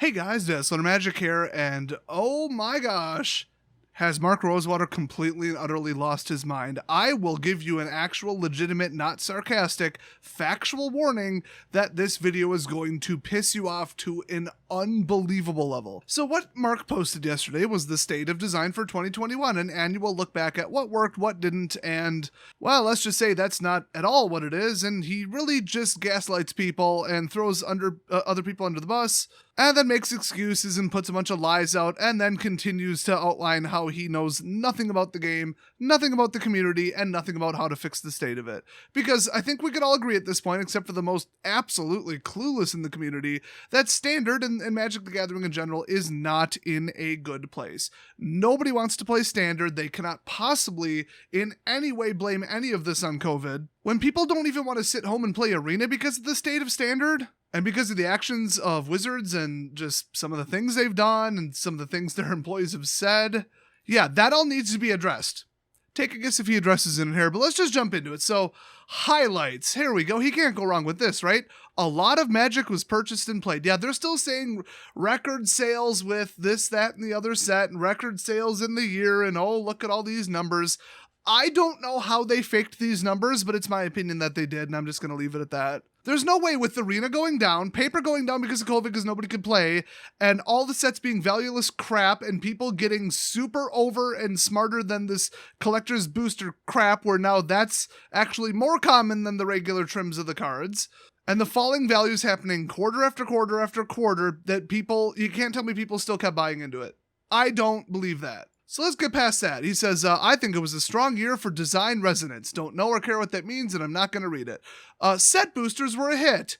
Hey guys, Dazzler Magic here, and oh my gosh, has Mark Rosewater completely and utterly lost his mind? I will give you an actual, legitimate, not sarcastic, factual warning that this video is going to piss you off to an unbelievable level. So what Mark posted yesterday was the State of Design for 2021, an annual look back at what worked, what didn't, and, well, let's just say that's not at all what it is, and he really just gaslights people and throws other people under the bus, and then makes excuses and puts a bunch of lies out, and then continues to outline how he knows nothing about the game, nothing about the community, and nothing about how to fix the state of it. Because I think we could all agree at this point, except for the most absolutely clueless in the community, that Standard and Magic the Gathering in general is not in a good place. Nobody wants to play Standard. They cannot possibly in any way blame any of this on COVID. When people don't even want to sit home and play Arena because of the state of Standard, and because of the actions of Wizards and just some of the things they've done and some of the things their employees have said, yeah, that all needs to be addressed. Take a guess if he addresses it in here, but let's just jump into it. So, highlights. Here we go. He can't go wrong with this, right? A lot of Magic was purchased and played. Yeah, they're still saying record sales with this, that, and the other set, and record sales in the year, and oh, look at all these numbers. I don't know how they faked these numbers, but it's my opinion that they did, and I'm just going to leave it at that. There's no way with the Arena going down, Paper going down because of COVID because nobody could play, and all the sets being valueless crap, and people getting super over and smarter than this collector's booster crap, where now that's actually more common than the regular trims of the cards, and the falling values happening quarter after quarter after quarter, that people, you can't tell me people still kept buying into it. I don't believe that. So let's get past that. He says, I think it was a strong year for design resonance. Don't know or care what that means, and I'm not going to read it. Set boosters were a hit.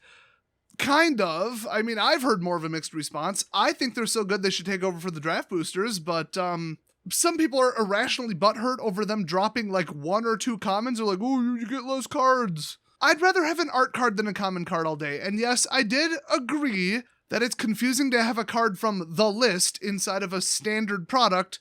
Kind of. I mean, I've heard more of a mixed response. I think they're so good they should take over for the draft boosters, but some people are irrationally butthurt over them dropping like one or two commons. They're like, oh, you get less cards. I'd rather have an art card than a common card all day. And yes, I did agree that it's confusing to have a card from the list inside of a standard product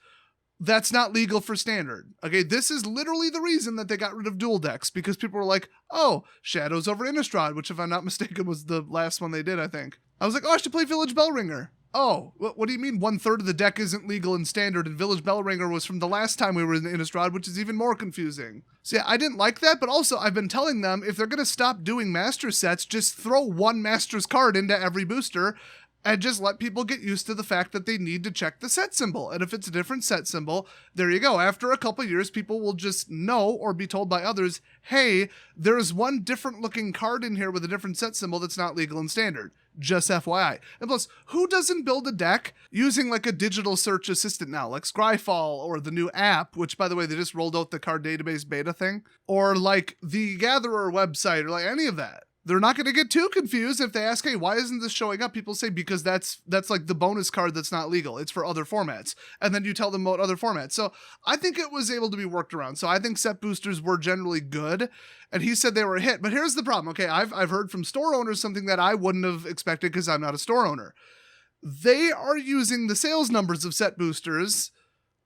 that's not legal for Standard. Okay, this is literally the reason that they got rid of dual decks, because people were like, oh, Shadows over Innistrad, which if I'm not mistaken was the last one they did, I think. I was like, oh, I should play Village Bellringer. Oh, what do you mean 1/3 of the deck isn't legal in Standard, and Village Bellringer was from the last time we were in Innistrad, which is even more confusing. So yeah, I didn't like that, but also I've been telling them if they're going to stop doing Master sets, just throw one Master's card into every booster, and just let people get used to the fact that they need to check the set symbol. And if it's a different set symbol, there you go. After a couple years, people will just know or be told by others, hey, there's one different looking card in here with a different set symbol that's not legal in Standard. Just FYI. And plus, who doesn't build a deck using like a digital search assistant now, like Scryfall or the new app, which by the way, they just rolled out the card database beta thing, or like the Gatherer website, or like any of that. They're not going to get too confused if they ask, hey, why isn't this showing up? People say, because that's like the bonus card that's not legal. It's for other formats. And then you tell them about other formats. So I think it was able to be worked around. So I think set boosters were generally good. And he said they were a hit. But here's the problem. Okay, I've heard from store owners something that I wouldn't have expected because I'm not a store owner. They are using the sales numbers of set boosters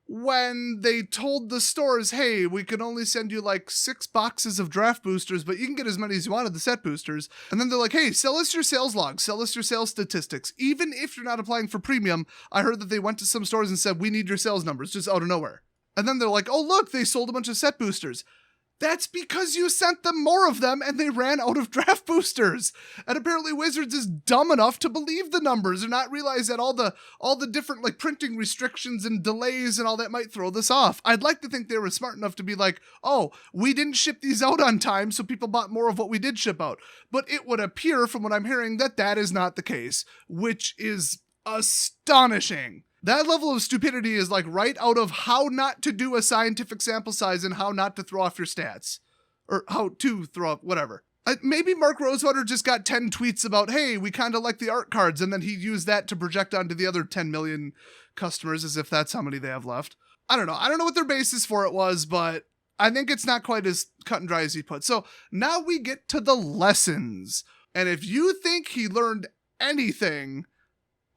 when they told the stores, hey, we can only send you like 6 boxes of draft boosters, but you can get as many as you want of the set boosters. And then they're like, hey, sell us your sales logs, sell us your sales statistics. Even if you're not applying for premium, I heard that they went to some stores and said, we need your sales numbers, just out of nowhere. And then they're like, oh, look, they sold a bunch of set boosters. That's because you sent them more of them and they ran out of draft boosters. And apparently Wizards is dumb enough to believe the numbers and not realize that all the different like printing restrictions and delays and all that might throw this off. I'd like to think they were smart enough to be like, oh, we didn't ship these out on time, so people bought more of what we did ship out. But it would appear from what I'm hearing that that is not the case, which is astonishing. That level of stupidity is like right out of How Not to Do a Scientific Sample Size and How Not to Throw Off Your Stats. Or How to Throw Off, whatever. Maybe Mark Rosewater just got 10 tweets about, hey, we kind of like the art cards, and then he used that to project onto the other 10 million customers as if that's how many they have left. I don't know. I don't know what their basis for it was, but I think it's not quite as cut and dry as he put. So now we get to the lessons. And if you think he learned anything,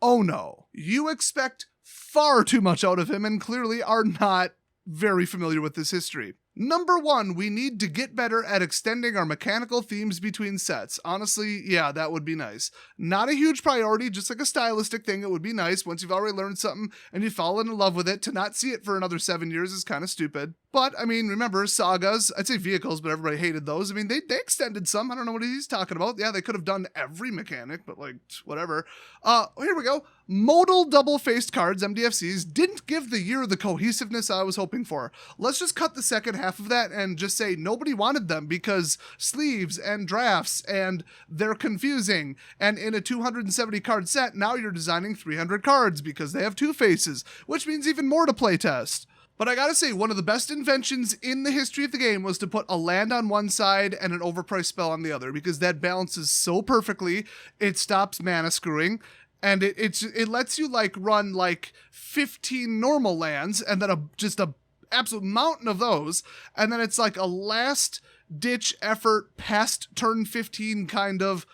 oh no. You expect far too much out of him and clearly are not very familiar with this history. Number one, we need to get better at extending our mechanical themes between sets. Honestly, yeah, that would be nice. Not a huge priority, just like a stylistic thing. It would be nice once you've already learned something and you've fallen in love with it. To not see it for another 7 years is kind of stupid. But, I mean, remember, sagas, I'd say vehicles, but everybody hated those. I mean, they extended some. I don't know what he's talking about. Yeah, they could have done every mechanic, but, like, whatever. Here we go. Modal double-faced cards, MDFCs, didn't give the year the cohesiveness I was hoping for. Let's just cut the second half of that and just say nobody wanted them because sleeves and drafts and they're confusing. And in a 270 card set, now you're designing 300 cards because they have two faces, which means even more to playtest. But I gotta say, one of the best inventions in the history of the game was to put a land on one side and an overpriced spell on the other, because that balances so perfectly. It stops mana screwing, and it lets you like run like 15 normal lands and then just a absolute mountain of those, and then it's like a last ditch effort past turn 15 kind of,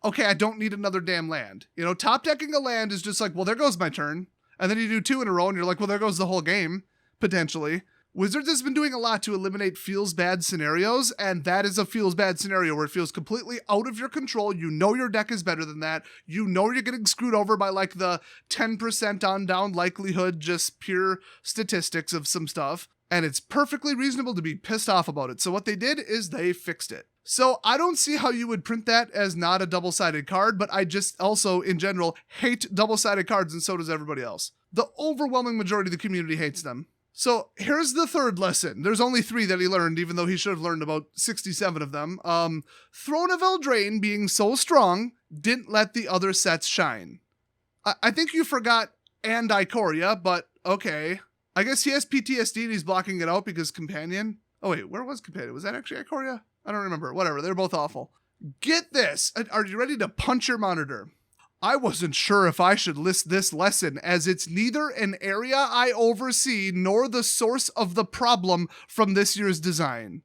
okay, I don't need another damn land. You know, top decking a land is just like, well, there goes my turn, and then you do 2 in a row and you're like, well, there goes the whole game. Potentially. Wizards has been doing a lot to eliminate feels bad scenarios, and that is a feels bad scenario where it feels completely out of your control. You know your deck is better than that. You know you're getting screwed over by like the 10% on down likelihood, just pure statistics of some stuff, and it's perfectly reasonable to be pissed off about it. So what they did is they fixed it. So I don't see how you would print that as not a double-sided card, but I just also, in general, hate double-sided cards, and so does everybody else. The overwhelming majority of the community hates them. So here's the third lesson. There's only 3 that he learned, even though he should have learned about 67 of them. Throne of Eldraine being so strong didn't let the other sets shine. I think you forgot and Ikoria, but okay. I guess he has PTSD and he's blocking it out because Companion. Oh wait, where was Companion? Was that actually Ikoria? I don't remember. Whatever, they're both awful. Get this. Are you ready to punch your monitor? I wasn't sure if I should list this lesson, as it's neither an area I oversee nor the source of the problem from this year's design.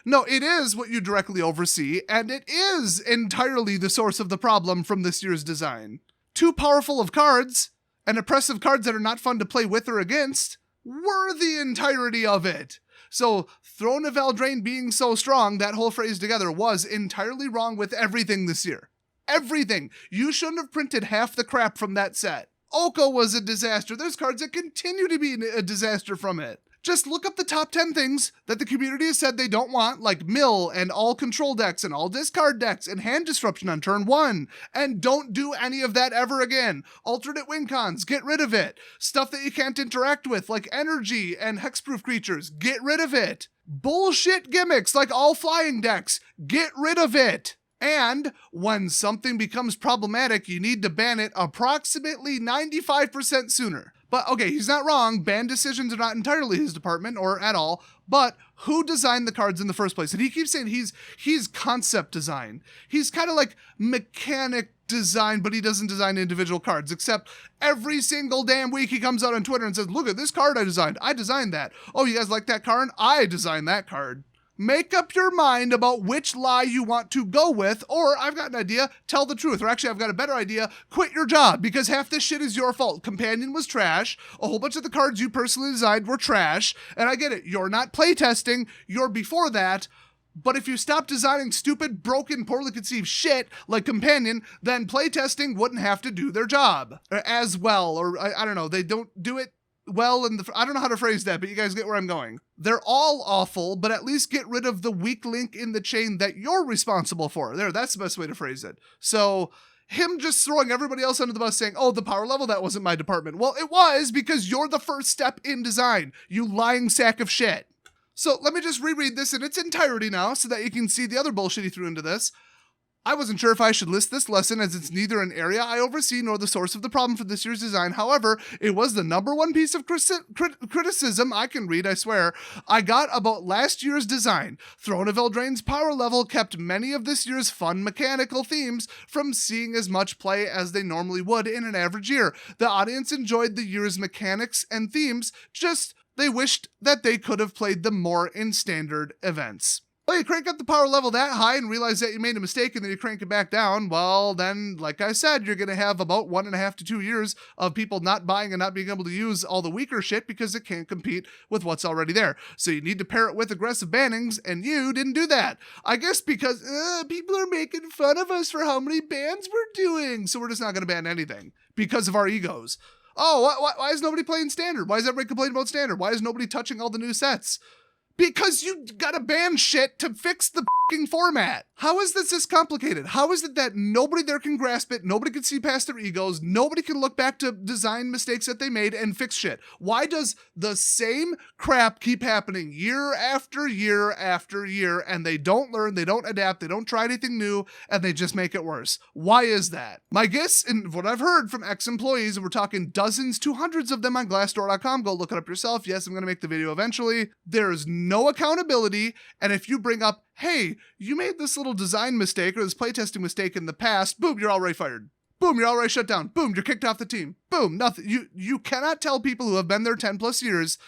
No, it is what you directly oversee, and it is entirely the source of the problem from this year's design. Too powerful of cards, and oppressive cards that are not fun to play with or against, were the entirety of it. So, Throne of Eldraine being so strong, that whole phrase together was entirely wrong with everything this year. Everything. You shouldn't have printed half the crap from that set. Oko was a disaster. There's cards that continue to be a disaster from it. Just look up the top 10 things that the community has said they don't want, like mill and all control decks and all discard decks and hand disruption on turn 1. And don't do any of that ever again. Alternate win cons, get rid of it. Stuff that you can't interact with, like energy and hexproof creatures, get rid of it. Bullshit gimmicks like all flying decks, get rid of it. And when something becomes problematic, you need to ban it approximately 95% sooner. But okay, he's not wrong. Ban decisions are not entirely his department or at all. But who designed the cards in the first place? And he keeps saying he's concept design. He's kind of like mechanic design, but he doesn't design individual cards, except every single damn week he comes out on Twitter and says, look at this card I designed. I designed that. Oh, you guys like that card? I designed that card. Make up your mind about which lie you want to go with, or I've got an idea, tell the truth. Or actually, I've got a better idea, quit your job, because half this shit is your fault. Companion was trash. A whole bunch of the cards you personally designed were trash. And I get it, you're not playtesting, you're before that. But if you stop designing stupid, broken, poorly conceived shit like Companion, then playtesting wouldn't have to do their job as well. Or I don't know, they don't do it well, I don't know how to phrase that, but you guys get where I'm going. They're all awful, but at least get rid of the weak link in the chain that you're responsible for. That's the best way to phrase it. So him just throwing everybody else under the bus saying, oh, the power level, that wasn't my department. Well, it was, because you're the first step in design, you lying sack of shit. So let me just reread this in its entirety now so that you can see the other bullshit he threw into this. I wasn't sure if I should list this lesson, as it's neither an area I oversee nor the source of the problem for this year's design. However, it was the number one piece of criticism I can read, I swear, I got about last year's design. Throne of Eldraine's power level kept many of this year's fun mechanical themes from seeing as much play as they normally would in an average year. The audience enjoyed the year's mechanics and themes, just they wished that they could have played them more in standard events. Well, you crank up the power level that high and realize that you made a mistake and then you crank it back down. Well, then, like I said, you're going to have about 1.5 to 2 years of people not buying and not being able to use all the weaker shit because it can't compete with what's already there. So you need to pair it with aggressive bannings, and you didn't do that. I guess because people are making fun of us for how many bans we're doing. So we're just not going to ban anything because of our egos. Oh, why is nobody playing standard? Why is everybody complaining about standard? Why is nobody touching all the new sets? Because you gotta ban shit to fix the fucking format. How is this complicated? How is it that nobody there can grasp it, nobody can see past their egos, nobody can look back to design mistakes that they made and fix shit? Why does the same crap keep happening year after year after year, and they don't learn, they don't adapt, they don't try anything new, and they just make it worse? Why is that? My guess, and what I've heard from ex-employees, and we're talking dozens to hundreds of them on Glassdoor.com, go look it up yourself. Yes, I'm gonna make the video eventually. There is no accountability, and if you bring up, hey, you made this little design mistake or this playtesting mistake in the past, boom, you're already fired. Boom, you're already shut down. Boom, you're kicked off the team. Boom, nothing. You cannot tell people who have been there 10 plus years,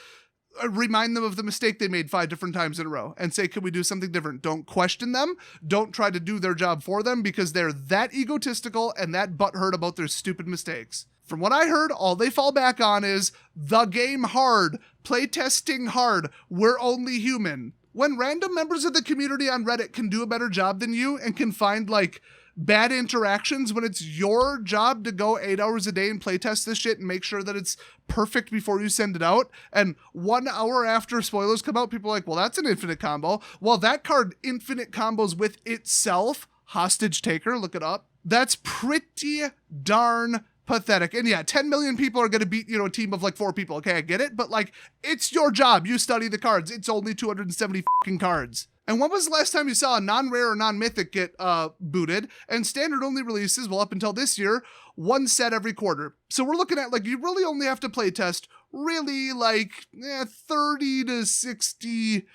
remind them of the mistake they made 5 different times in a row and say, can we do something different? Don't question them. Don't try to do their job for them because they're that egotistical and that butthurt about their stupid mistakes. From what I heard, all they fall back on is the game hard, playtesting hard, we're only human. When random members of the community on Reddit can do a better job than you and can find like bad interactions when it's your job to go 8 hours a day and playtest this shit and make sure that it's perfect before you send it out, and 1 hour after spoilers come out, people are like, well, that's an infinite combo. Well, that card infinite combos with itself. Hostage Taker, look it up. That's pretty darn pathetic. And yeah, 10 million people are going to beat, a team of like 4 people. Okay, I get it. But like, it's your job. You study the cards. It's only 270 fucking cards. And when was the last time you saw a non-rare or non-mythic get booted? And standard only releases, well, up until this year, 1 set every quarter. So we're looking at like, you really only have to play test really like 30 to 60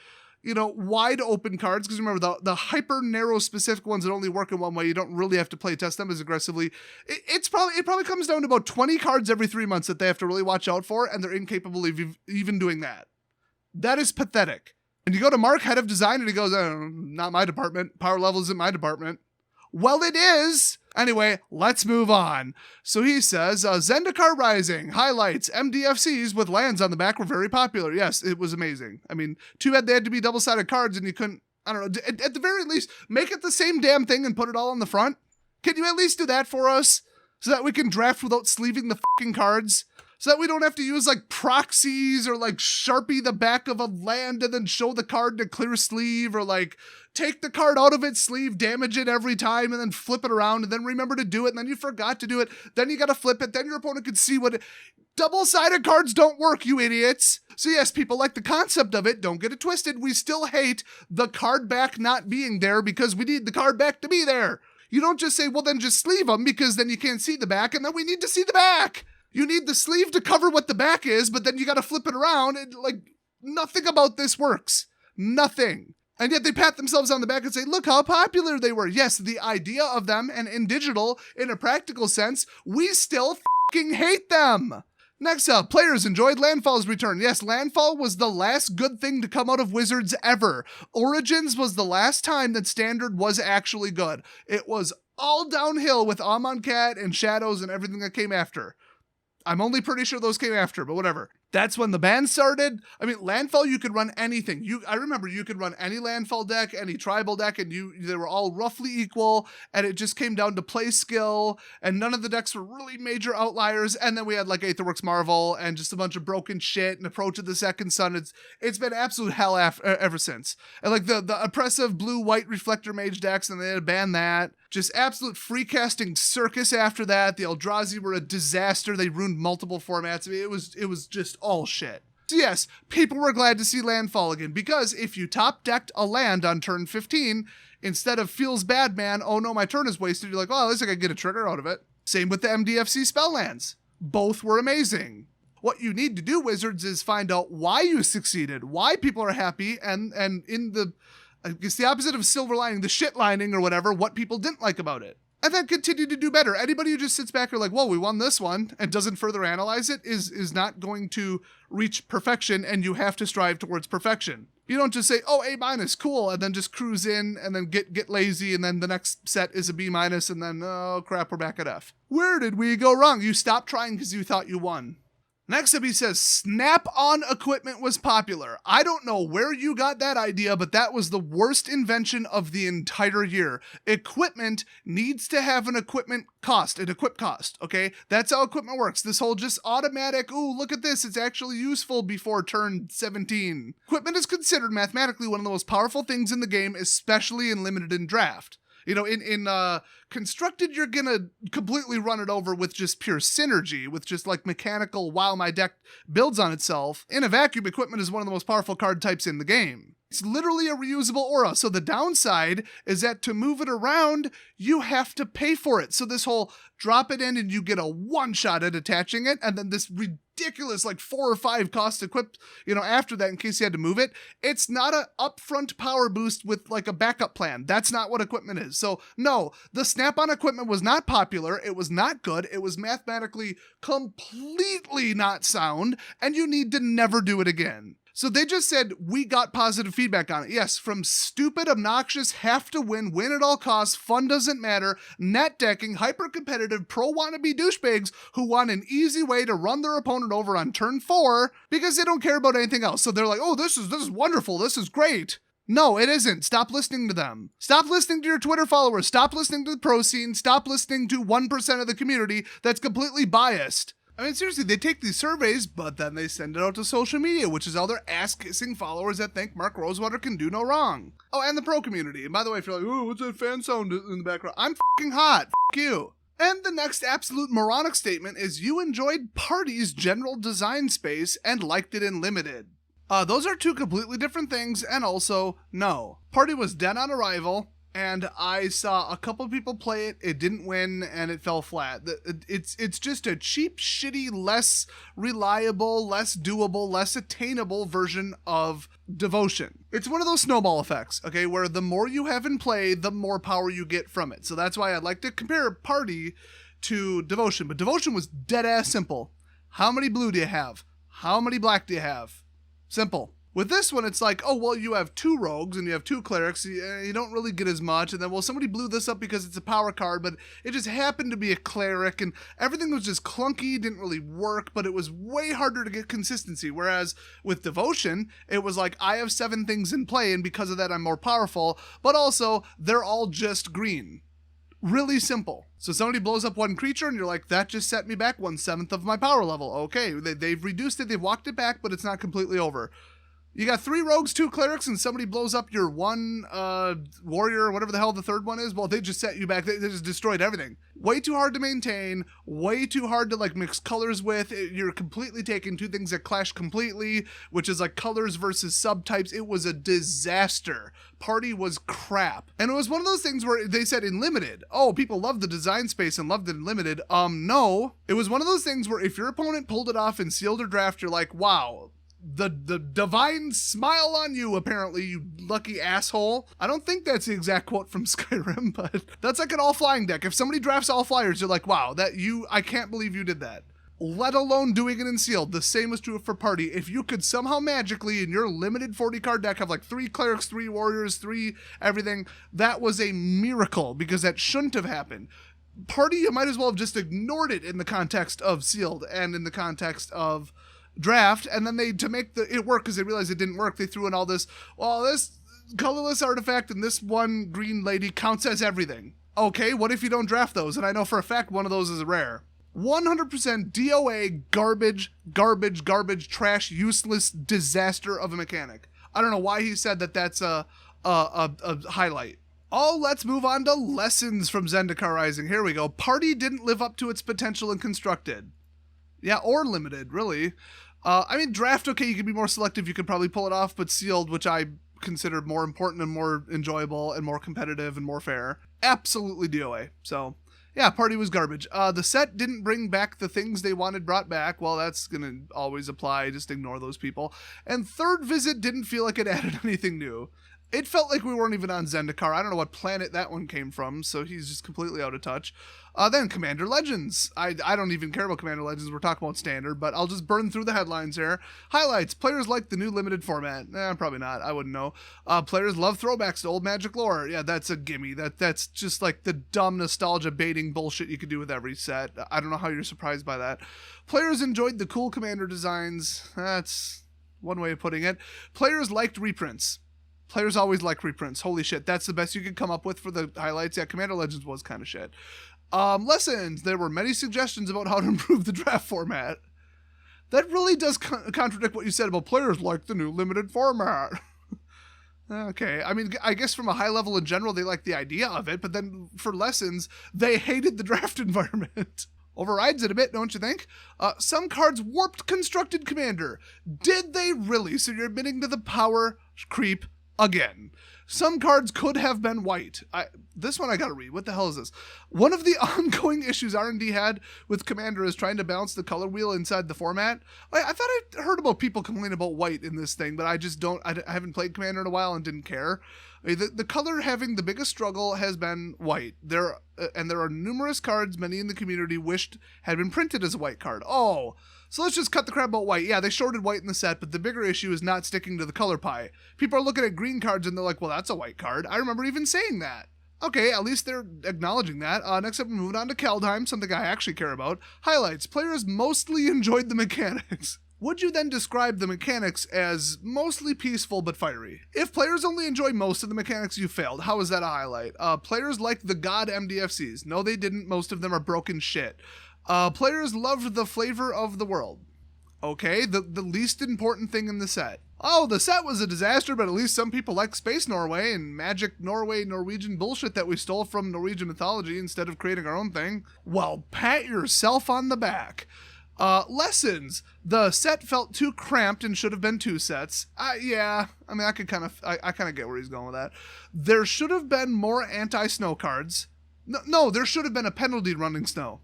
wide open cards, because remember the hyper narrow specific ones that only work in one way, you don't really have to play test them as aggressively. It probably comes down to about 20 cards every 3 months that they have to really watch out for, and they're incapable of even doing that. That is pathetic. And you go to Mark, head of design, and he goes, not my department. Power level isn't my department. Well, it is. Anyway, let's move on. So he says, Zendikar Rising, highlights, MDFCs with lands on the back were very popular. Yes, it was amazing. I mean, they had to be double-sided cards and you couldn't, I don't know, at the very least, make it the same damn thing and put it all on the front. Can you at least do that for us? So that we can draft without sleeving the fucking cards? So that we don't have to use like proxies or like Sharpie the back of a land and then show the card in a clear sleeve, or like take the card out of its sleeve, damage it every time, and then flip it around and then remember to do it, and then you forgot to do it. Then you got to flip it. Then your opponent can see what double-sided cards don't work, you idiots. So yes, people like the concept of it. Don't get it twisted. We still hate the card back not being there because we need the card back to be there. You don't just say, well, then just sleeve them because then you can't see the back, and then we need to see the back. You need the sleeve to cover what the back is, but then you got to flip it around, and like nothing about this works. Nothing. And yet they pat themselves on the back and say, look how popular they were. Yes, the idea of them, and in digital, in a practical sense, we still fucking hate them. Next up, players enjoyed Landfall's return. Yes, Landfall was the last good thing to come out of Wizards ever. Origins was the last time that Standard was actually good. It was all downhill with Amonkhet and Shadows and everything that came after. I'm only pretty sure those came after, but whatever. That's when the ban started. I mean, Landfall, you could run anything. I remember you could run any Landfall deck, any tribal deck, and they were all roughly equal, and it just came down to play skill, and none of the decks were really major outliers. And then we had like Aetherworks Marvel and just a bunch of broken shit and Approach of the Second Sun. It's been absolute hell ever since. And like the oppressive blue-white Reflector Mage decks, and they had to ban that. Just absolute free casting circus after that. The Eldrazi were a disaster. They ruined multiple formats. I mean, it was just all shit. So yes, people were glad to see Landfall again, because if you top decked a land on turn 15, instead of feels bad, man, oh no, my turn is wasted, you're like, well, at least I can get a trigger out of it. Same with the MDFC spell lands. Both were amazing. What you need to do, Wizards, is find out why you succeeded, why people are happy, and in the, I guess the opposite of silver lining, the shit lining or whatever, what people didn't like about it. And then continue to do better. Anybody who just sits back and like, whoa, we won this one, and doesn't further analyze it is not going to reach perfection, and you have to strive towards perfection. You don't just say, oh, A-, cool, and then just cruise in and then get lazy, and then the next set is a B-, and then, oh crap, we're back at F. Where did we go wrong? You stopped trying because you thought you won. Next up, he says, Snap-on equipment was popular. I don't know where you got that idea, but that was the worst invention of the entire year. Equipment needs to have an equip cost, okay? That's how equipment works. This whole just automatic, ooh, look at this, it's actually useful before turn 17. Equipment is considered mathematically one of the most powerful things in the game, especially in Limited and Draft. You know, in Constructed, you're gonna completely run it over with just pure synergy, with just like mechanical, while my deck builds on itself. In a vacuum, equipment is one of the most powerful card types in the game. It's literally a reusable aura, so the downside is that to move it around, you have to pay for it. So this whole drop it in and you get a one-shot at attaching it, and then this ridiculous like 4 or 5 cost equip, after that in case you had to move it. It's not a upfront power boost with like a backup plan. That's not what equipment is. So no, the Snap-on equipment was not popular. It was not good. It was mathematically completely not sound, and you need to never do it again. So they just said, we got positive feedback on it. Yes, from stupid, obnoxious, have to win at all costs, fun doesn't matter, net decking, hyper-competitive, pro-wannabe douchebags who want an easy way to run their opponent over on turn 4 because they don't care about anything else. So they're like, oh, this is wonderful, this is great. No, it isn't. Stop listening to them. Stop listening to your Twitter followers. Stop listening to the pro scene. Stop listening to 1% of the community that's completely biased. I mean, seriously, they take these surveys, but then they send it out to social media, which is all their ass-kissing followers that think Mark Rosewater can do no wrong. Oh, and the pro community. And by the way, if you're like, ooh, what's that fan sound in the background? I'm f***ing hot. F*** you. And the next absolute moronic statement is you enjoyed Party's general design space and liked it in Limited. Those are two completely different things, and also, no. Party was dead on arrival, and I saw a couple of people play it, it didn't win, and it fell flat. It's just a cheap, shitty, less reliable, less doable, less attainable version of Devotion. It's one of those snowball effects, okay, where the more you have in play, the more power you get from it. So that's why I'd like to compare Party to Devotion. But Devotion was dead-ass simple. How many blue do you have? How many black do you have? Simple. With this one, it's like, oh, well, you have 2 rogues and you have 2 clerics. You don't really get as much. And then, well, somebody blew this up because it's a power card, but it just happened to be a cleric. And everything was just clunky, didn't really work, but it was way harder to get consistency. Whereas with Devotion, it was like, I have 7 things in play, and because of that, I'm more powerful. But also, they're all just green. Really simple. So somebody blows up 1 creature and you're like, that just set me back 1/7 of my power level. Okay, they've reduced it, they've walked it back, but it's not completely over. You got 3 rogues, 2 clerics, and somebody blows up your 1 warrior, whatever the hell the third one is. Well, they just set you back. They just destroyed everything. Way too hard to maintain. Way too hard to like mix colors with. You're completely taking 2 things that clash completely, which is like colors versus subtypes. It was a disaster. Party was crap. And it was one of those things where they said in Limited, oh, people loved the design space and loved it in Limited. No. It was one of those things where if your opponent pulled it off in Sealed or Draft, you're like, wow, the divine smile on you, apparently, you lucky asshole. I don't think that's the exact quote from Skyrim, but that's like an all-flying deck. If somebody drafts all flyers, you're like, wow, I can't believe you did that. Let alone doing it in Sealed. The same was true for Party. If you could somehow magically in your limited 40-card deck have like 3 clerics, 3 warriors, 3 everything, that was a miracle because that shouldn't have happened. Party, you might as well have just ignored it in the context of Sealed and in the context of Draft, and then to make it work because they realized it didn't work, they threw in all this, well, this colorless artifact and this 1 green lady counts as everything. Okay, what if you don't draft those? And I know for a fact one of those is rare. 100% DOA garbage, trash, useless disaster of a mechanic. I don't know why he said that that's a highlight. Oh, let's move on to lessons from Zendikar Rising. Here we go. Party didn't live up to its potential in Constructed. Yeah, or Limited, really. I mean, Draft, okay, you can be more selective, you could probably pull it off, but Sealed, which I consider more important and more enjoyable and more competitive and more fair, absolutely DOA. So, yeah, Party was garbage. The set didn't bring back the things they wanted brought back. Well, that's going to always apply. Just ignore those people. And Third Visit didn't feel like it added anything new. It felt like we weren't even on Zendikar. I don't know what planet that one came from, so he's just completely out of touch. Then Commander Legends. I don't even care about Commander Legends. We're talking about standard, but I'll just burn through the headlines here. Highlights. Players like the new limited format. Probably not. I wouldn't know. Players love throwbacks to old Magic lore. Yeah, that's a gimme. That's just like the dumb nostalgia baiting bullshit you could do with every set. I don't know how you're surprised by that. Players enjoyed the cool Commander designs. That's one way of putting it. Players liked reprints. Players always like reprints. Holy shit, that's the best you could come up with for the highlights. Yeah, Commander Legends was kind of shit. Lessons. There were many suggestions about how to improve the draft format. That really does contradict what you said about players like the new limited format. Okay, I mean, I guess from a high level in general, they like the idea of it, but then for lessons, they hated the draft environment. Overrides it a bit, don't you think? Some cards warped constructed Commander. Did they really? So you're admitting to the power creep again. Some cards could have been white. This one I gotta read. What the hell is this? One of the ongoing issues R&D had with Commander is trying to balance the color wheel inside the format. I thought I heard about people complaining about white in this thing, but I just don't. I haven't played Commander in a while and didn't care. The color having the biggest struggle has been white. There are numerous cards many in the community wished had been printed as a white card. Oh, so let's just cut the crap about white. Yeah, they shorted white in the set, but the bigger issue is not sticking to the color pie. People are looking at green cards and they're like, well, that's a white card. I remember even saying that. Okay, at least they're acknowledging that. Next up, we're moving on to Kaldheim, something I actually care about. Highlights. Players mostly enjoyed the mechanics. Would you then describe the mechanics as mostly peaceful but fiery? If players only enjoy most of the mechanics, you failed. How is that a highlight? Players liked the God MDFCs. No, they didn't. Most of them are broken shit. Players loved the flavor of the world. Okay, the least important thing in the set. Oh, the set was a disaster, but at least some people like Space Norway and Magic Norway Norwegian bullshit that we stole from Norwegian mythology instead of creating our own thing. Well, pat yourself on the back. Lessons. The set felt too cramped and should have been 2 sets. Yeah, I mean, I kind of get where he's going with that. There should have been more anti-snow cards. No, there should have been a penalty running snow.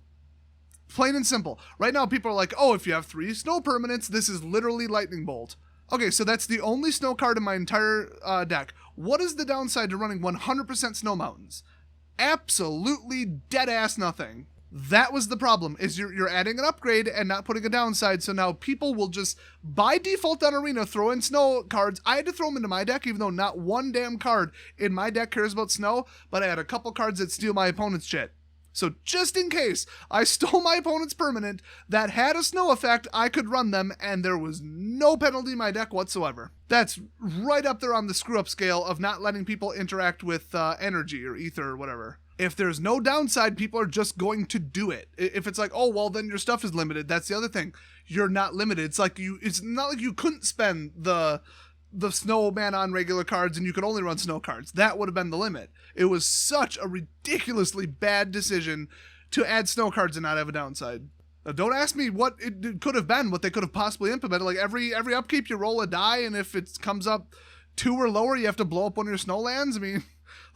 Plain and simple. Right now, people are like, oh, if you have 3 snow permanents, this is literally Lightning Bolt. Okay, so that's the only snow card in my entire deck. What is the downside to running 100% Snow Mountains? Absolutely dead-ass nothing. That was the problem, is you're adding an upgrade and not putting a downside, so now people will just, by default on Arena, throw in snow cards. I had to throw them into my deck, even though not one damn card in my deck cares about snow, but I had a couple cards that steal my opponent's shit. So just in case I stole my opponent's permanent that had a snow effect, I could run them, and there was no penalty in my deck whatsoever. That's right up there on the screw-up scale of not letting people interact with energy or ether or whatever. If there's no downside, people are just going to do it. If it's like, oh, well, then your stuff is limited. That's the other thing. You're not limited. It's not like you couldn't spend the snowman on regular cards and you could only run snow cards. That would have been the limit. It was such a ridiculously bad decision to add snow cards and not have a downside. Now, don't ask me what it could have been, what they could have possibly implemented. Like every upkeep you roll a die, and if it comes up 2 or lower, you have to blow up one of your snowlands. I mean,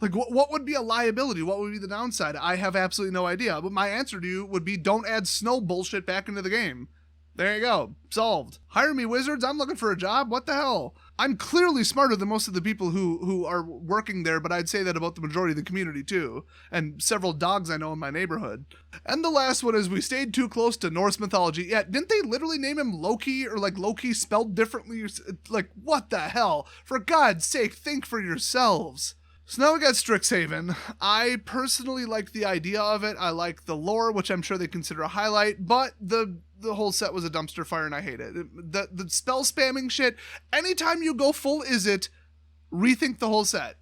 like what would be a liability? What would be the downside? I have absolutely no idea. But my answer to you would be don't add snow bullshit back into the game. There you go. Solved. Hire me, Wizards. I'm looking for a job. What the hell? I'm clearly smarter than most of the people who are working there, but I'd say that about the majority of the community too, and several dogs I know in my neighborhood. And the last one is we stayed too close to Norse mythology. Yeah, didn't they literally name him Loki, or like Loki spelled differently? Like, what the hell? For God's sake, think for yourselves. So now we got Strixhaven. I personally like the idea of it. I like the lore, which I'm sure they consider a highlight, but the whole set was a dumpster fire and I hate it. The spell spamming shit, anytime you go full Izzet, rethink the whole set.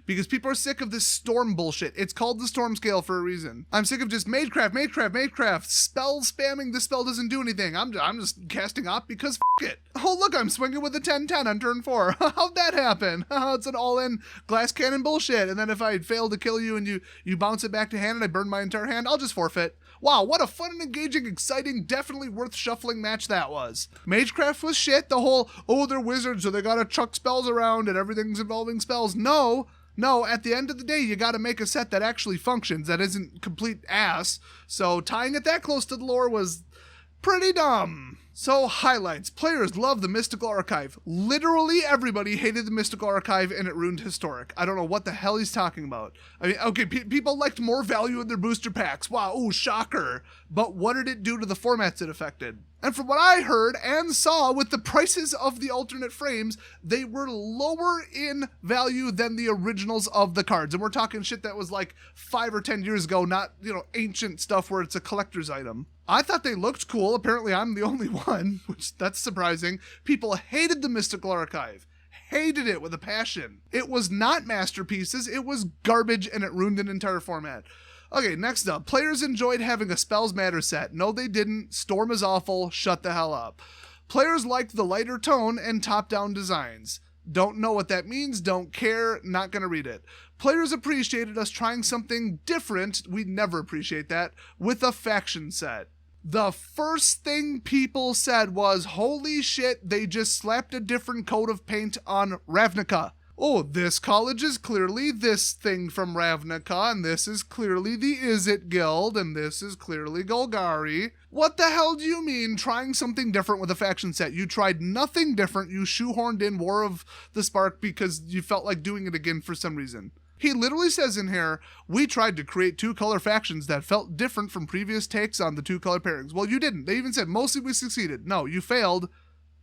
Because people are sick of this storm bullshit. It's called the storm scale for a reason. I'm sick of just magecraft, spell spamming. This spell doesn't do anything. I'm just casting up because f*** it. Oh, look, I'm swinging with a 10-10 on turn 4. How'd that happen? It's an all-in glass cannon bullshit. And then if I fail to kill you and you bounce it back to hand and I burn my entire hand, I'll just forfeit. Wow, what a fun and engaging, exciting, definitely worth shuffling match that was. Magecraft was shit. The whole, oh, they're wizards, so they gotta chuck spells around and everything's involving spells. No, at the end of the day, you gotta make a set that actually functions, that isn't complete ass. So tying it that close to the lore was pretty dumb. So, highlights. Players love the Mystical Archive. Literally everybody hated the Mystical Archive and it ruined Historic. I don't know what the hell he's talking about. I mean, okay, people liked more value in their booster packs. Wow, ooh, shocker. But what did it do to the formats it affected? And from what I heard and saw with the prices of the alternate frames, they were lower in value than the originals of the cards. And we're talking shit that was like 5 or 10 years ago, not, ancient stuff where it's a collector's item. I thought they looked cool. Apparently I'm the only one, which that's surprising. People hated the Mystical Archive. Hated it with a passion. It was not masterpieces. It was garbage and it ruined an entire format. Okay, next up. Players enjoyed having a Spells Matter set. No, they didn't. Storm is awful. Shut the hell up. Players liked the lighter tone and top-down designs. Don't know what that means. Don't care. Not gonna read it. Players appreciated us trying something different. We'd never appreciate that. With a faction set. The first thing people said was, holy shit, they just slapped a different coat of paint on Ravnica. Oh, this college is clearly this thing from Ravnica, and this is clearly the Izzet Guild, and this is clearly Golgari. What the hell do you mean trying something different with a faction set? You tried nothing different. You shoehorned in War of the Spark because you felt like doing it again for some reason. He literally says in here, we tried to create 2-color factions that felt different from previous takes on the 2-color pairings. Well, you didn't. They even said, mostly we succeeded. No, you failed.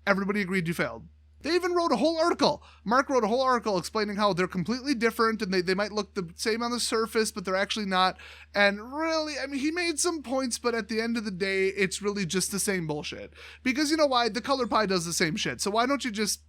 Everybody agreed you failed. They even wrote a whole article. Mark wrote a whole article explaining how they're completely different and they might look the same on the surface, but they're actually not. And really, I mean, he made some points, but at the end of the day, it's really just the same bullshit. Because you know why? The Color Pie does the same shit. So why don't you just,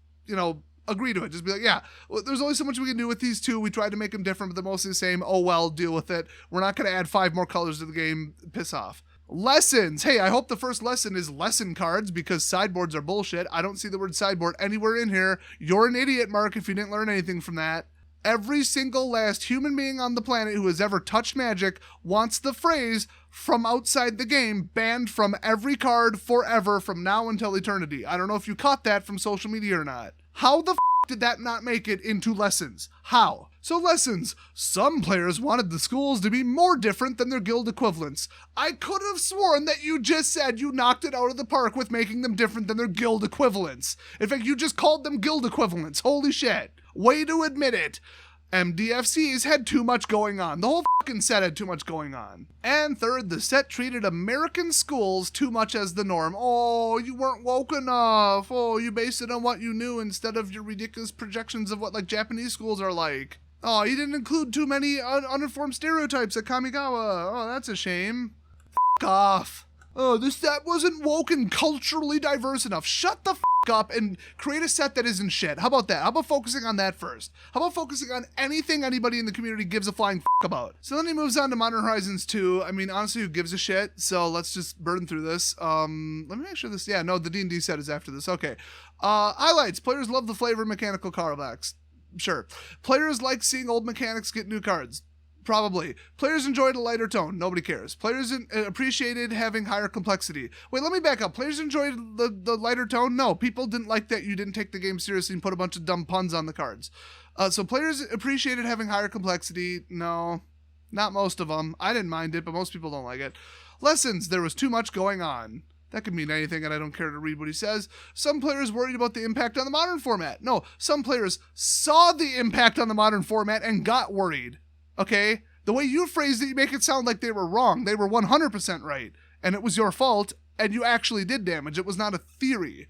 agree to it? Just be like, yeah, well, there's only so much we can do with these two. We tried to make them different, but they're mostly the same. Oh, well, deal with it. We're not going to add 5 more colors to the game. Piss off. Lessons. Hey, I hope the first lesson is lesson cards because sideboards are bullshit. I don't see the word sideboard anywhere in here. You're an idiot, Mark, if you didn't learn anything from that. Every single last human being on the planet who has ever touched Magic wants the phrase "from outside the game" banned from every card forever from now until eternity. I don't know if you caught that from social media or not. How the did that not make it into lessons? How? So lessons. Some players wanted the schools to be more different than their guild equivalents. I could have sworn that you just said you knocked it out of the park with making them different than their guild equivalents. In fact, you just called them guild equivalents. Holy shit. Way to admit it. MDFCs had too much going on. The whole fucking set had too much going on. And third, the set treated American schools too much as the norm. Oh, you weren't woke enough. Oh, you based it on what you knew instead of your ridiculous projections of what Japanese schools are like. Oh, you didn't include too many uninformed stereotypes at Kamigawa. Oh, that's a shame. F*** off. Oh, this set wasn't woke and culturally diverse enough. Shut the f*** up and create a set that isn't shit. How about that? How about focusing on that first? How about focusing on anything anybody in the community gives a flying f*** about? So then he moves on to Modern Horizons 2. I mean, honestly, who gives a shit? So let's just burn through this. Let me make sure this... Yeah, no, the D&D set is after this. Okay. Highlights. Players love the flavor of mechanical card backs. Sure. Players like seeing old mechanics get new cards. Probably. Players enjoyed a lighter tone. Nobody cares. Players appreciated having higher complexity. Wait, let me back up. Players enjoyed the lighter tone? No, people didn't like that you didn't take the game seriously and put a bunch of dumb puns on the cards. So players appreciated having higher complexity? No, not most of them. I didn't mind it, but most people don't like it. Lessons. There was too much going on. That could mean anything, and I don't care to read what he says. Some players worried about the impact on the modern format. No, some players saw the impact on the modern format and got worried. Okay? The way you phrased it, you make it sound like they were wrong. They were 100% right, and it was your fault, and you actually did damage. It was not a theory.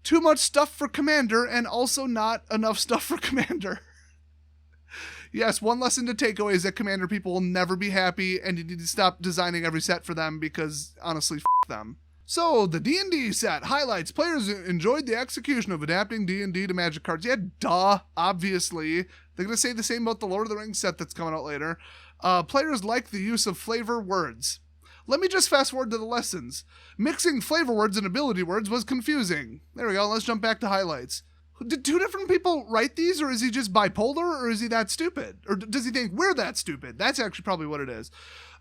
Too much stuff for Commander, and also not enough stuff for Commander. Yes, one lesson to take away is that Commander people will never be happy, and you need to stop designing every set for them because, honestly, f*** them. So, the D&D set. Highlights. Players enjoyed the execution of adapting D&D to Magic cards. Yeah, duh, obviously. They're going to say the same about the Lord of the Rings set that's coming out later. Players like the use of flavor words. Let me just fast forward to the lessons. Mixing flavor words and ability words was confusing. There we go. Let's jump back to highlights. Did 2 different people write these, or is he just bipolar, or is he that stupid? Or does he think we're that stupid? That's actually probably what it is.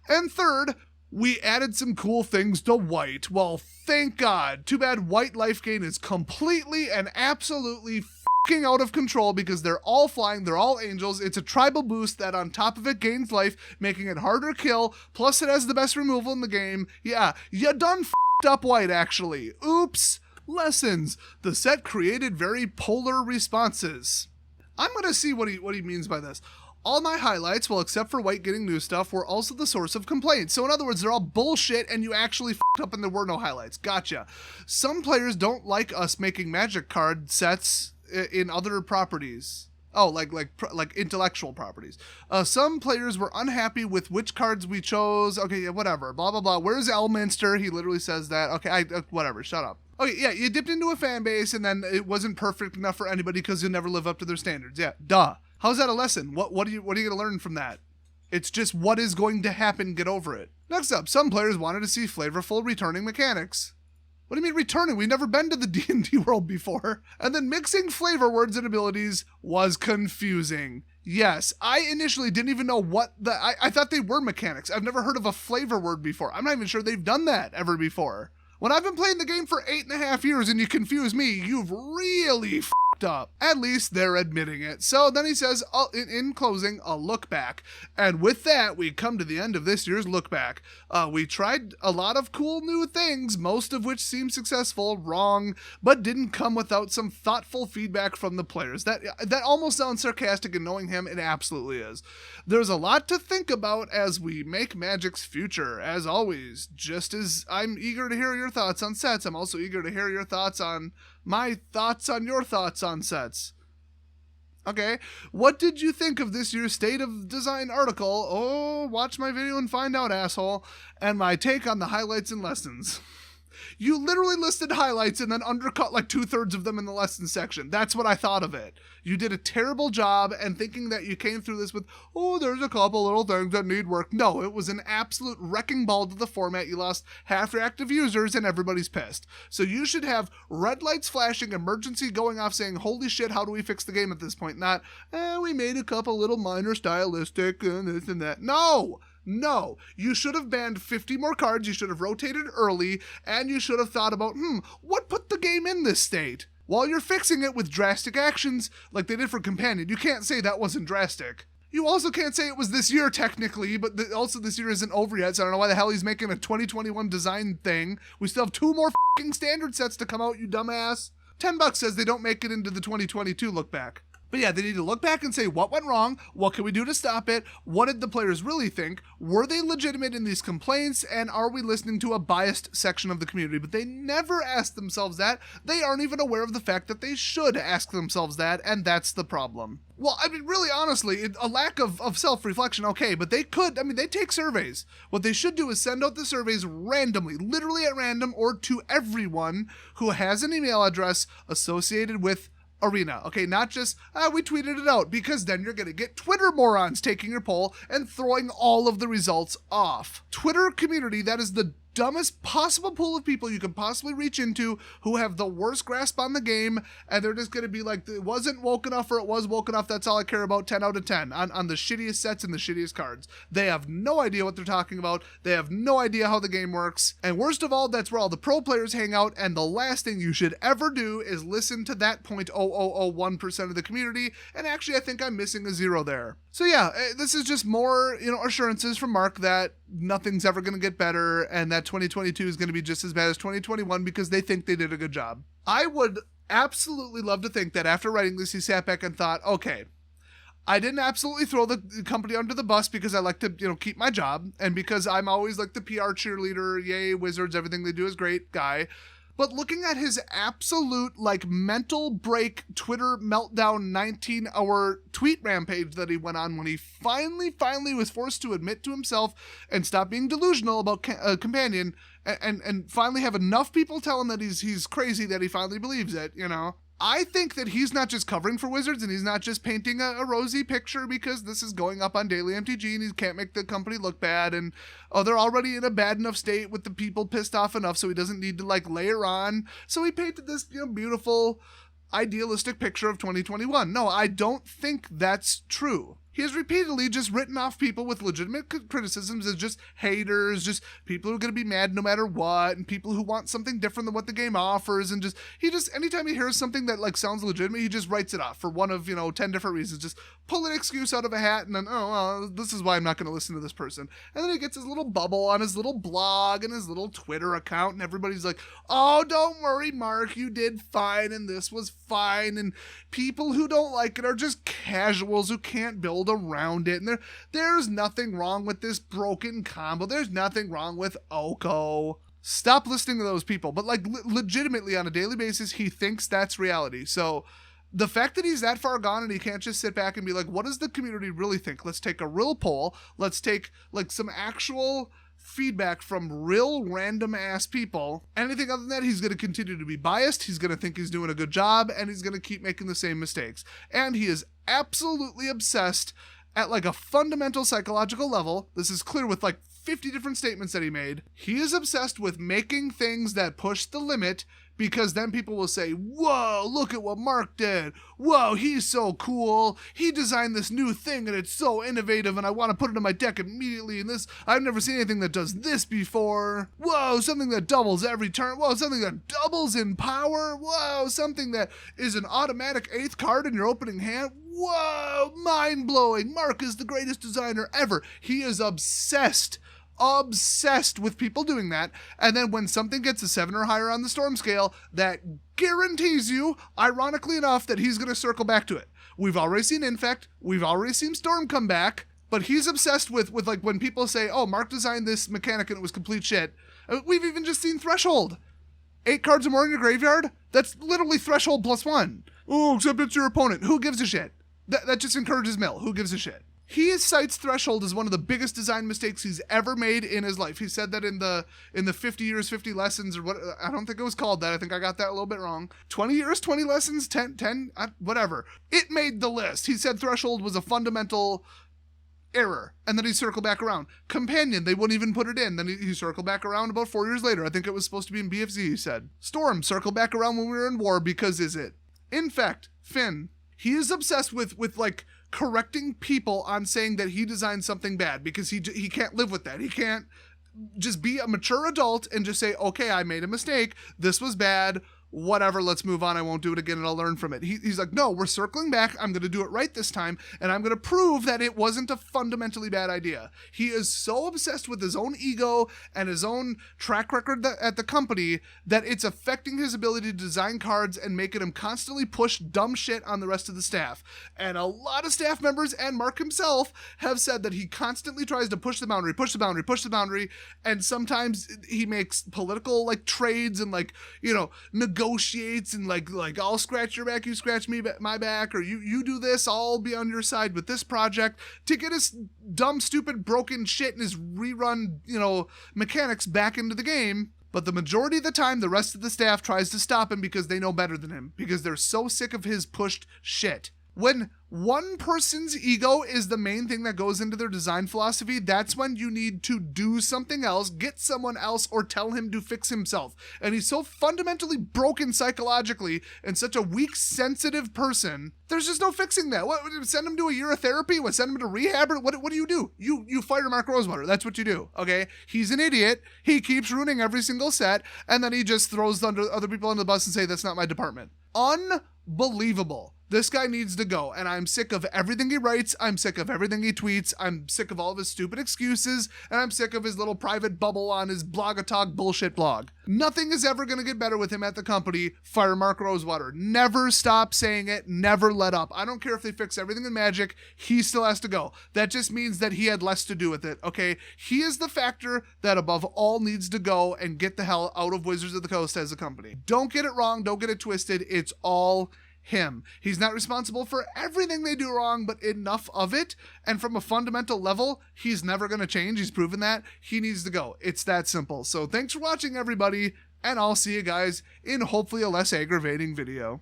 And third, we added some cool things to white. Well, thank God. Too bad white life gain is completely and absolutely fucking out of control because they're all flying, they're all angels. It's a tribal boost that on top of it gains life, making it harder to kill. Plus it has the best removal in the game. Yeah, you done up white, actually. Oops. Lessons. The set created very polar responses. I'm going to see what he means by this. All my highlights, well, except for white getting new stuff, were also the source of complaints. So in other words, they're all bullshit and you actually f***ed up and there were no highlights. Gotcha. Some players don't like us making Magic card sets in other properties. Oh, like intellectual properties. Some players were unhappy with which cards we chose. Okay, yeah, whatever. Blah, blah, blah. Where's Elminster? He literally says that. Okay, whatever. Shut up. Okay, yeah, you dipped into a fan base and then it wasn't perfect enough for anybody because you never live up to their standards. Yeah, duh. How's that a lesson? What are you going to learn from that? It's just what is going to happen. Get over it. Next up, some players wanted to see flavorful returning mechanics. What do you mean returning? We've never been to the D&D world before. And then mixing flavor words and abilities was confusing. Yes, I initially didn't even know what I thought they were mechanics. I've never heard of a flavor word before. I'm not even sure they've done that ever before. When I've been playing the game for 8.5 years and you confuse me, you've really f***ed up. At least they're admitting it. So then he says, in closing, a look back. And with that, we come to the end of this year's look back. We tried a lot of cool new things, most of which seemed successful, wrong, but didn't come without some thoughtful feedback from the players. That almost sounds sarcastic, and knowing him, it absolutely is. There's a lot to think about as we make Magic's future. As always, just as I'm eager to hear your thoughts on sets, I'm also eager to hear your thoughts on my thoughts on your thoughts on sets. Okay, what did you think of this year's State of Design article? Oh, watch my video and find out, asshole. And my take on the highlights and lessons. You literally listed highlights and then undercut like 2/3 of them in the lesson section. That's what I thought of it. You did a terrible job, and thinking that you came through this with, oh, there's a couple little things that need work. No, it was an absolute wrecking ball to the format. You lost half your active users and everybody's pissed. So you should have red lights flashing, emergency going off saying, holy shit, how do we fix the game at this point? Not, we made a couple little minor stylistic and this and that. No, you should have banned 50 more cards, you should have rotated early, and you should have thought about, what put the game in this state? While you're fixing it with drastic actions, like they did for Companion, you can't say that wasn't drastic. You also can't say it was this year, technically, but also this year isn't over yet, so I don't know why the hell he's making a 2021 design thing. We still have 2 more f***ing standard sets to come out, you dumbass. $10 says they don't make it into the 2022 look back. But yeah, they need to look back and say what went wrong, what can we do to stop it, what did the players really think, were they legitimate in these complaints, and are we listening to a biased section of the community? But they never ask themselves that. They aren't even aware of the fact that they should ask themselves that, and that's the problem. Well, I mean, really, honestly, a lack of self-reflection, okay, but they take surveys. What they should do is send out the surveys randomly, literally at random, or to everyone who has an email address associated with Arena. Okay, not just, we tweeted it out, because then you're going to get Twitter morons taking your poll and throwing all of the results off. Twitter community, that is the dumbest possible pool of people you could possibly reach into who have the worst grasp on the game, and they're just going to be like, it wasn't woke enough or it was woke enough, that's all I care about, 10 out of 10 on the shittiest sets and the shittiest cards. They have no idea what they're talking about, they have no idea how the game works, and worst of all, that's where all the pro players hang out, and the last thing you should ever do is listen to that 0.0001% of the community, and actually I think I'm missing a 0 there. So yeah, this is just more, assurances from Mark that nothing's ever going to get better, and that 2022 is going to be just as bad as 2021 because they think they did a good job. I would absolutely love to think that after writing this, he sat back and thought, okay, I didn't absolutely throw the company under the bus because I like to, keep my job, and because I'm always like the PR cheerleader, yay, Wizards, everything they do is great guy. But looking at his absolute, mental break Twitter meltdown 19-hour tweet rampage that he went on when he finally was forced to admit to himself and stop being delusional about Companion and finally have enough people tell him that he's crazy that he finally believes it, I think that he's not just covering for Wizards and he's not just painting a rosy picture because this is going up on Daily MTG and he can't make the company look bad, and they're already in a bad enough state with the people pissed off enough, so he doesn't need to layer on. So he painted this beautiful idealistic picture of 2021. No, I don't think that's true. he has repeatedly just written off people with legitimate criticisms as just haters, just people who are going to be mad no matter what, and people who want something different than what the game offers, and anytime he hears something that like sounds legitimate, he just writes it off for one of 10 different reasons. Just pull an excuse out of a hat, and then this is why I'm not going to listen to this person. And then he gets his little bubble on his little blog and his little Twitter account, and everybody's like, oh, don't worry, Mark, you did fine, and this was fine. And people who don't like it are just casuals who can't build around it. And there's nothing wrong with this broken combo. There's nothing wrong with Oko. Stop listening to those people. But like legitimately on a daily basis, he thinks that's reality. So the fact that he's that far gone and he can't just sit back and be like, what does the community really think? Let's take a real poll. Let's take like some actual feedback from real random ass people. Anything other than that, he's going to continue to be biased. He's going to think he's doing a good job, and he's going to keep making the same mistakes. And he is absolutely obsessed at like a fundamental psychological level. This is clear with like 50 different statements that he made. He is obsessed with making things that push the limit, because then people will say, whoa, look at what Mark did. Whoa, he's so cool. He designed this new thing and it's so innovative and I want to put it in my deck immediately. And this, I've never seen anything that does this before. Whoa, something that doubles every turn. Whoa, something that doubles in power. Whoa, something that is an automatic 8th card in your opening hand. Whoa, mind-blowing. Mark is the greatest designer ever. He is obsessed with people doing that. And then when something gets a 7 or higher on the storm scale, that guarantees you, ironically enough, that he's going to circle back to it. We've already seen Infect, we've already seen Storm come back, but he's obsessed with like when people say, oh, Mark designed this mechanic and it was complete shit. We've even just seen Threshold. 8 cards or more in your graveyard? That's literally Threshold +1. Oh, except it's your opponent. Who gives a shit? That just encourages mill. Who gives a shit? He cites Threshold as one of the biggest design mistakes he's ever made in his life. He said that in the 50 years, 50 lessons, or what, I don't think it was called that. I think I got that a little bit wrong. 20 years, 20 lessons, 10, whatever. It made the list. He said Threshold was a fundamental error, and then he circled back around. Companion, they wouldn't even put it in. Then he circled back around about 4 years later. I think it was supposed to be in BFZ, he said. Storm, circled back around when we were in war, because is it? Infect, Finn. He is obsessed with like correcting people on saying that he designed something bad, because he can't live with that. He can't just be a mature adult and just say, okay, I made a mistake. This was bad. Whatever, let's move on. I won't do it again and I'll learn from it. He's like, no, we're circling back. I'm going to do it right this time. And I'm going to prove that it wasn't a fundamentally bad idea. He is so obsessed with his own ego and his own track record at the company that it's affecting his ability to design cards and making him constantly push dumb shit on the rest of the staff. And a lot of staff members and Mark himself have said that he constantly tries to push the boundary. And sometimes he makes political like trades and like, negotiates and like I'll scratch your back, you scratch my back, or you do this, I'll be on your side with this project, to get his dumb, stupid, broken shit and his rerun, mechanics back into the game. But the majority of the time, the rest of the staff tries to stop him because they know better than him, because they're so sick of his pushed shit. When one person's ego is the main thing that goes into their design philosophy, that's when you need to do something else, get someone else, or tell him to fix himself. And he's so fundamentally broken psychologically and such a weak, sensitive person, there's just no fixing that. What, send him to a year of therapy? What, send him to rehab? What do? You fire Mark Rosewater. That's what you do, okay? He's an idiot. He keeps ruining every single set, and then he just throws other people under the bus and say, that's not my department. Unbelievable. This guy needs to go, and I'm sick of everything he writes, I'm sick of everything he tweets, I'm sick of all of his stupid excuses, and I'm sick of his little private bubble on his Blogatalk bullshit blog. Nothing is ever going to get better with him at the company. Fire Mark Rosewater. Never stop saying it, never let up. I don't care if they fix everything in Magic, he still has to go. That just means that he had less to do with it, okay? He is the factor that above all needs to go and get the hell out of Wizards of the Coast as a company. Don't get it wrong, don't get it twisted, it's all him. He's not responsible for everything they do wrong, but enough of it. And from a fundamental level, he's never going to change. He's proven that. He needs to go. It's that simple. So thanks for watching, everybody, and I'll see you guys in hopefully a less aggravating video.